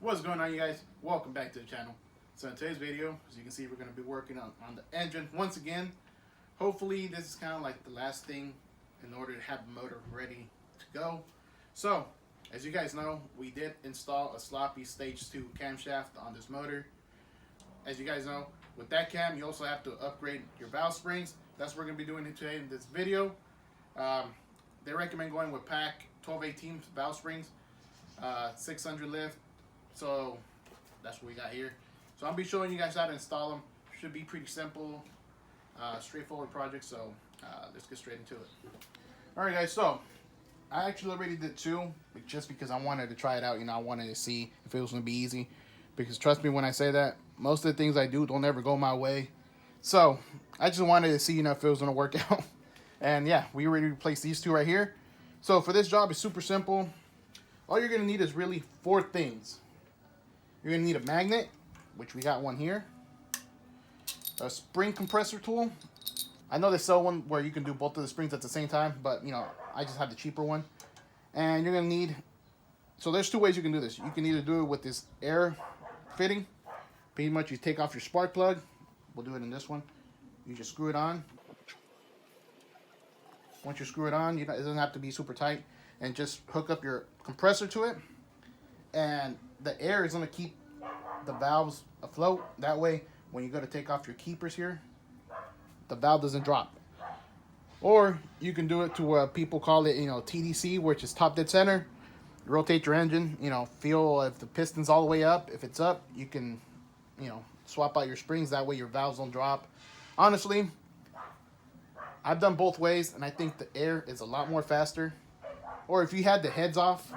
What's going on, you guys? Welcome back to the channel. So in today's video, as you can see, we're going to be working on the engine once again. Hopefully this is kind of like the last thing in order to have the motor ready to go. So as you guys know, we did install a sloppy stage 2 camshaft on this motor. As you guys know, with that cam you also have to upgrade your valve springs. That's what we're going to be doing today in this video. They recommend going with pac1218 valve springs, 600 lift. So that's what we got here. So I'll be showing you guys how to install them. Should be pretty simple, straightforward project. So let's get straight into it. All right, guys. So I actually already did two, just because I wanted to try it out. You know, I wanted to see if it was gonna be easy. Because trust me when I say that, most of the things I do don't ever go my way. So I just wanted to see, you know, if it was gonna work out. And yeah, we already replaced these two right here. So for this job, it's super simple. All you're gonna need is really 4 things. You're going to need a magnet, which we got one here. A spring compressor tool. I know they sell one where you can do both of the springs at the same time, but you know, I just have the cheaper one. And you're going to need, so there's 2 ways you can do this. You can either do it with this air fitting. Pretty much you take off your spark plug. We'll do it in this one. You just screw it on. Once you screw it on, it doesn't have to be super tight. And just hook up your compressor to it. And the air is going to keep the valves afloat. That way, when you go to take off your keepers here, the valve doesn't drop. Or you can do it to what people call it, you know, TDC, which is top dead center. Rotate your engine, you know, feel if the piston's all the way up. If it's up, you can, you know, swap out your springs. That way your valves don't drop. Honestly, I've done both ways, and I think the air is a lot more faster. Or if you had the heads off,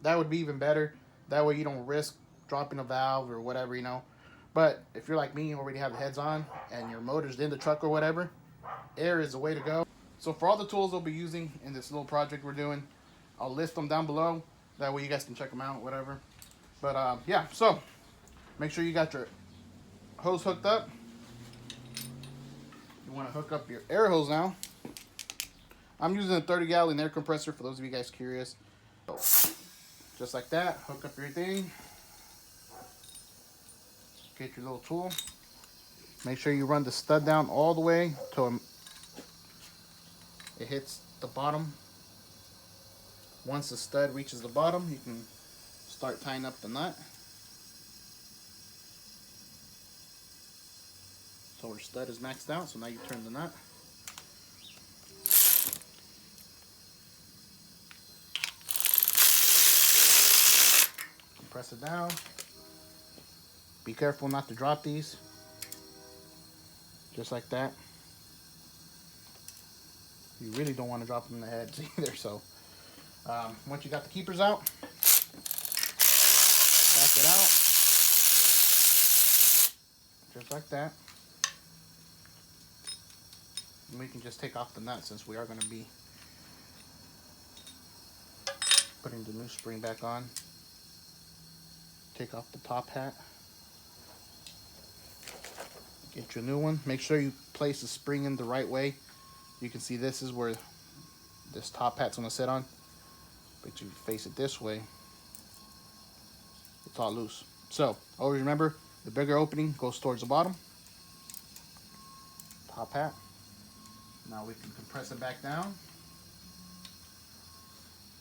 that would be even better. That way you don't risk dropping a valve or whatever, you know. But if you're like me, you already have the heads on and your motor's in the truck or whatever, air is the way to go. So for all the tools I'll be using in this little project we're doing, I'll list them down below. That way you guys can check them out, whatever. But yeah, so make sure you got your hose hooked up. You want to hook up your air hose now. I'm using a 30-gallon air compressor for those of you guys curious. So, just like that, hook up your thing. Get your little tool. Make sure you run the stud down all the way till it hits the bottom. Once the stud reaches the bottom, you can start tying up the nut. So our stud is maxed out, so now you turn the nut. Press it down. Be careful not to drop these. Just like that. You really don't want to drop them in the heads either. So once you got the keepers out, back it out. Just like that. And we can just take off the nut since we are going to be putting the new spring back on. Take off the top hat. Get your new one. Make sure you place the spring in the right way. You can see this is where this top hat's gonna sit on. But you face it this way, it's all loose. So always remember, the bigger opening goes towards the bottom. Top hat. Now we can compress it back down.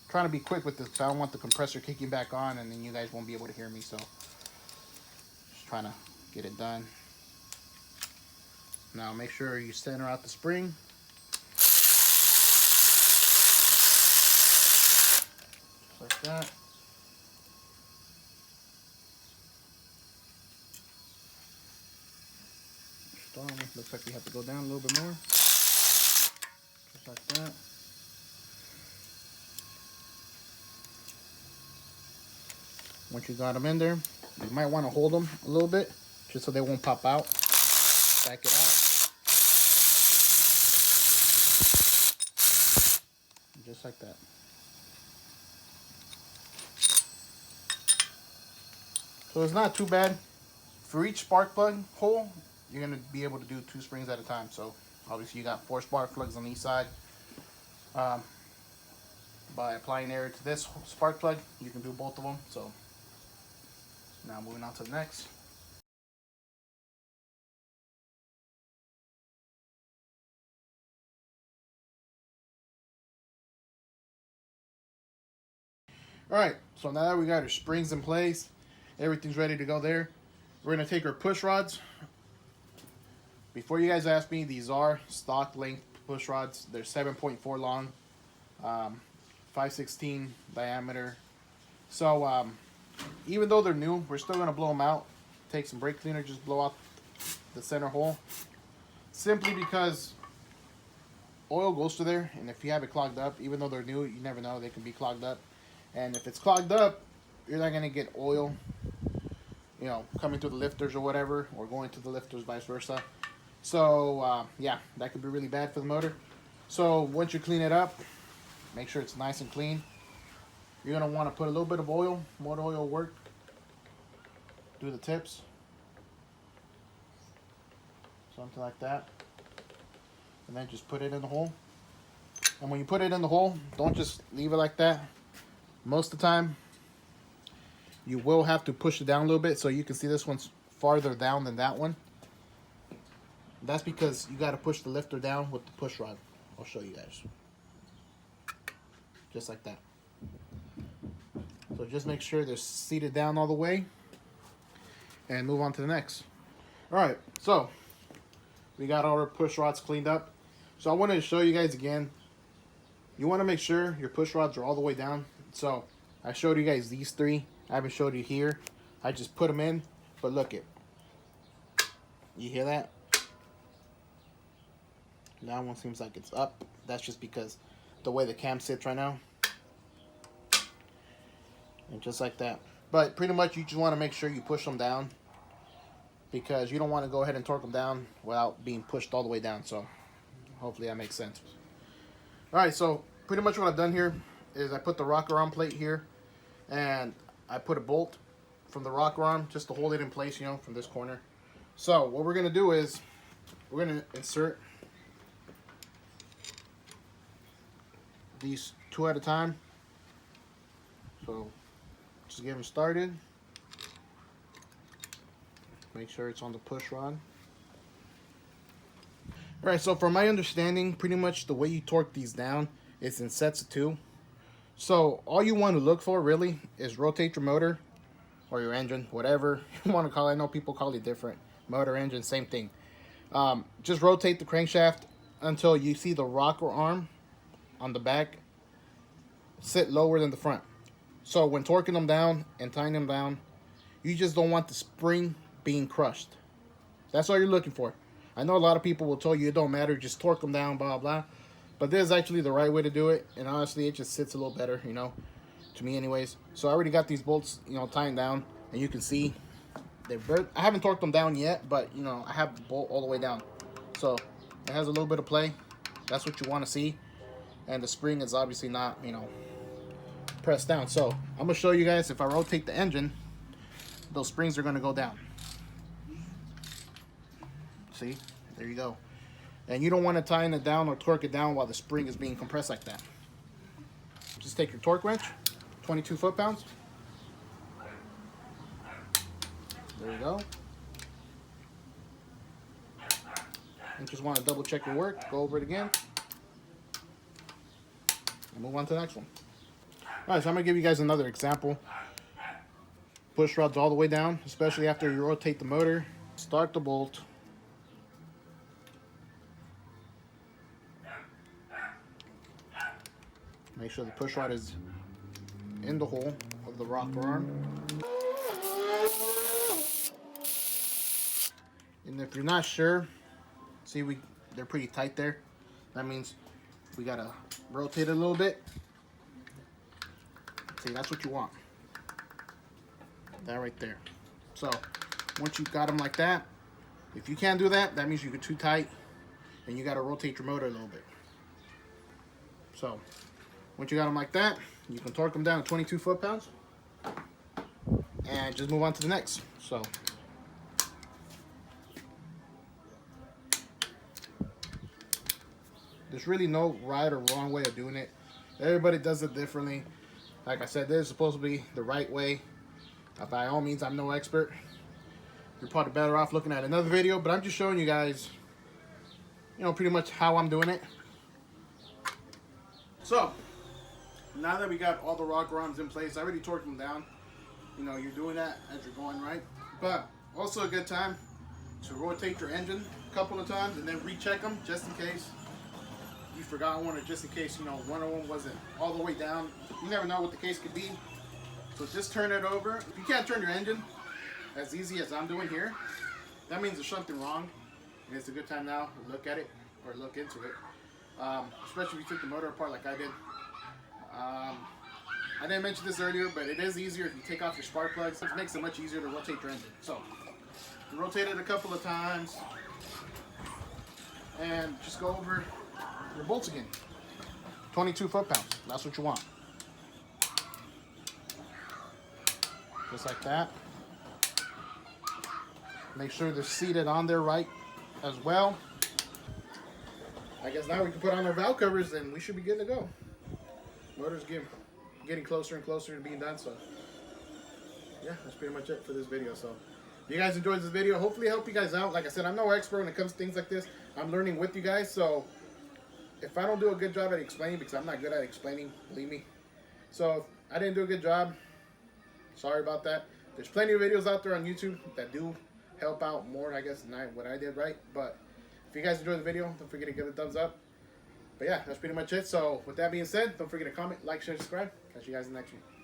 Trying to be quick with this because I don't want the compressor kicking back on and then you guys won't be able to hear me, so just trying to get it done. Now make sure you center out the spring. Just like that. Looks like we have to go down a little bit more. Just like that. Once you got them in there, you might want to hold them a little bit just so they won't pop out. Back it out. Just like that. So it's not too bad. For each spark plug hole, you're going to be able to do 2 springs at a time. So obviously you got 4 spark plugs on each side. By applying air to this spark plug, you can do both of them. So Now moving on to the next. Alright, so now that we got our springs in place, everything's ready to go there, we're going to take our push rods. Before you guys ask me, these are stock length push rods. They're 7.4 long, 5/16 diameter. So even though they're new, we're still going to blow them out. Take some brake cleaner, just blow out the center hole. Simply because oil goes through there, and if you have it clogged up, even though they're new, you never know, they can be clogged up. And if it's clogged up, you're not going to get oil, coming through the lifters or whatever, or going to the lifters, vice versa. So, yeah, that could be really bad for the motor. So, once you clean it up, make sure it's nice and clean. You're going to want to put a little bit of oil. Motor oil will work. Do the tips. Something like that. And then just put it in the hole. And when you put it in the hole, don't just leave it like that. Most of the time, you will have to push it down a little bit. So you can see this one's farther down than that one. That's because you got to push the lifter down with the push rod. I'll show you guys. Just like that. So just make sure they're seated down all the way. And move on to the next. Alright, so we got all our push rods cleaned up. So I wanted to show you guys again. You want to make sure your push rods are all the way down. So I showed you guys these three. I haven't showed you here. I just put them in. But look it. You hear that? That one seems like it's up. That's just because the way the cam sits right now. And just like that. But pretty much you just want to make sure you push them down, because you don't want to go ahead and torque them down without being pushed all the way down. So hopefully that makes sense. Alright, so pretty much what I've done here is I put the rocker arm plate here, and I put a bolt from the rocker arm just to hold it in place, from this corner. So what we're going to do is we're going to insert these two at a time. So just get them started. Make sure it's on the push rod. Alright, so from my understanding, pretty much the way you torque these down is in sets of 2. So all you want to look for really is rotate your motor or your engine, whatever you want to call it. I know people call it different. Motor, engine, same thing. Just rotate the crankshaft until you see the rocker arm on the back sit lower than the front. So when torquing them down and tying them down, you just don't want the spring being crushed. That's all you're looking for. I know a lot of people will tell you it don't matter, just torque them down, blah blah. But this is actually the right way to do it, and honestly it just sits a little better, to me anyways. So I already got these bolts, tying down, and you can see I haven't torqued them down yet, but I have the bolt all the way down. So it has a little bit of play. That's what you want to see. And the spring is obviously not, pressed down. So I'm gonna show you guys, if I rotate the engine, those springs are gonna go down. See, there you go. And you don't want to tighten it down or torque it down while the spring is being compressed like that. Just take your torque wrench, 22 foot-pounds. There you go. You just want to double check your work, go over it again, and move on to the next one. Alright, so I'm going to give you guys another example. Push rods all the way down, especially after you rotate the motor. Start the bolt. Make sure the push rod is in the hole of the rocker arm. And if you're not sure, see they're pretty tight there. That means we gotta rotate it a little bit. See, that's what you want. That right there. So once you got them like that, if you can't do that, that means you're too tight and you gotta rotate your motor a little bit. So once you got them like that, you can torque them down to 22 foot-pounds and just move on to the next. So there's really no right or wrong way of doing it. Everybody does it differently. Like I said, this is supposed to be the right way By all means, I'm no expert. You're probably better off looking at another video, but I'm just showing you guys, you know, pretty much how I'm doing it. So, now that we got all the rocker arms in place, I already torqued them down. You know, you're doing that as you're going, right? But also a good time to rotate your engine a couple of times and then recheck them just in case you forgot one, or just in case, you know, one of them wasn't all the way down. You never know what the case could be. So just turn it over. If you can't turn your engine as easy as I'm doing here, that means there's something wrong. And it's a good time now to look at it or look into it. Especially if you took the motor apart like I did. I didn't mention this earlier, but it is easier if you take off your spark plugs. It makes it much easier to rotate your engine. So, you rotate it a couple of times and just go over your bolts again. 22 foot-pounds. That's what you want. Just like that. Make sure they're seated on there right as well. I guess now we can put on our valve covers and we should be good to go. Motor's getting closer and closer to being done, so yeah, that's pretty much it for this video. So if you guys enjoyed this video, hopefully it helped you guys out. Like I said, I'm no expert when it comes to things like this. I'm learning with you guys, so if I don't do a good job at explaining, because I'm not good at explaining, believe me. So if I didn't do a good job, sorry about that. There's plenty of videos out there on YouTube that do help out more, I guess, than what I did right. But if you guys enjoyed the video, don't forget to give it a thumbs up. But yeah, that's pretty much it. So with that being said, don't forget to comment, like, share, subscribe. Catch you guys in the next one.